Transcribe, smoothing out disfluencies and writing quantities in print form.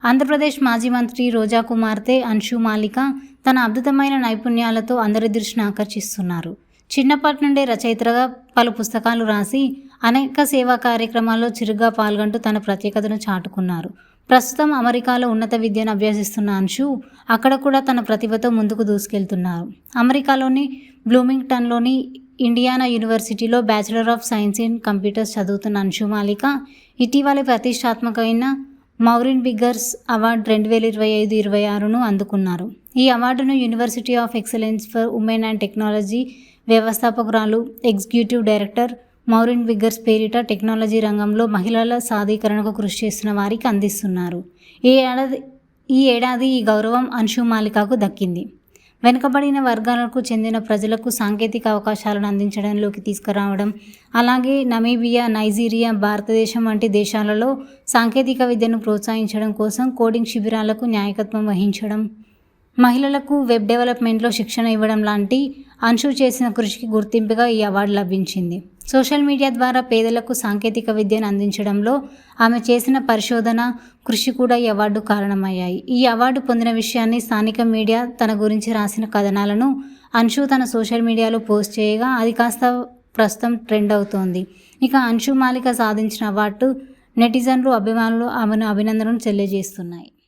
ఆంధ్రప్రదేశ్ మాజీ మంత్రి రోజా కుమార్తె అన్షు మాలిక తన అద్భుతమైన నైపుణ్యాలతో అందరి దృష్టిని ఆకర్షిస్తున్నారు. చిన్నప్పటి నుండే రచయిత్రగా పలు పుస్తకాలు రాసి అనేక సేవా కార్యక్రమాల్లో చురుగ్గా పాల్గొంటూ తన ప్రత్యేకతను చాటుకున్నారు. ప్రస్తుతం అమెరికాలో ఉన్నత విద్యను అభ్యసిస్తున్న అన్షు అక్కడ కూడా తన ప్రతిభతో ముందుకు దూసుకెళ్తున్నారు. అమెరికాలోని బ్లూమింగ్టన్లోని ఇండియానా యూనివర్సిటీలో bachelor of science in computers చదువుతున్న అన్షు మాలిక ఇటీవల ప్రతిష్టాత్మకమైన మౌరిన్ బిగ్గర్స్ అవార్డు 2025-26ను అందుకున్నారు. ఈ అవార్డును university of excellence for women and technology వ్యవస్థాపకురాలు, ఎగ్జిక్యూటివ్ డైరెక్టర్ మౌరిన్ బిగ్గర్స్ పేరిట టెక్నాలజీ రంగంలో మహిళల సాధికారణకు కృషి చేస్తున్న వారికి అందిస్తున్నారు. ఈ ఏడాది ఈ గౌరవం అన్షు మాలికకు దక్కింది. వెనుకబడిన వర్గాలకు చెందిన ప్రజలకు సాంకేతిక అవకాశాలను అందించడంలోకి తీసుకురావడం, అలాగే నమీబియా, నైజీరియా, భారతదేశం వంటి దేశాలలో సాంకేతిక విద్యను ప్రోత్సహించడం కోసం కోడింగ్ శిబిరాలకు నాయకత్వం వహించడం, మహిళలకు వెబ్ డెవలప్మెంట్లో శిక్షణ ఇవ్వడం లాంటి అన్షు చేసిన కృషికి గుర్తింపుగా ఈ అవార్డు లభించింది. సోషల్ మీడియా ద్వారా పేదలకు సాంకేతిక విద్యను అందించడంలో ఆమె చేసిన పరిశోధన, కృషి కూడా ఈ అవార్డు కారణమయ్యాయి. ఈ అవార్డు పొందిన విషయాన్ని స్థానిక మీడియా తన గురించి రాసిన కథనాలను అన్షు తన సోషల్ మీడియాలో పోస్ట్ చేయగా అది కాస్త ప్రస్తుతం ట్రెండ్ అవుతోంది. ఇక అన్షు మాలిక సాధించిన అవార్డు నెటిజన్లు, అభిమానులు ఆమెను అభినందనలు తెలియజేస్తున్నాయి.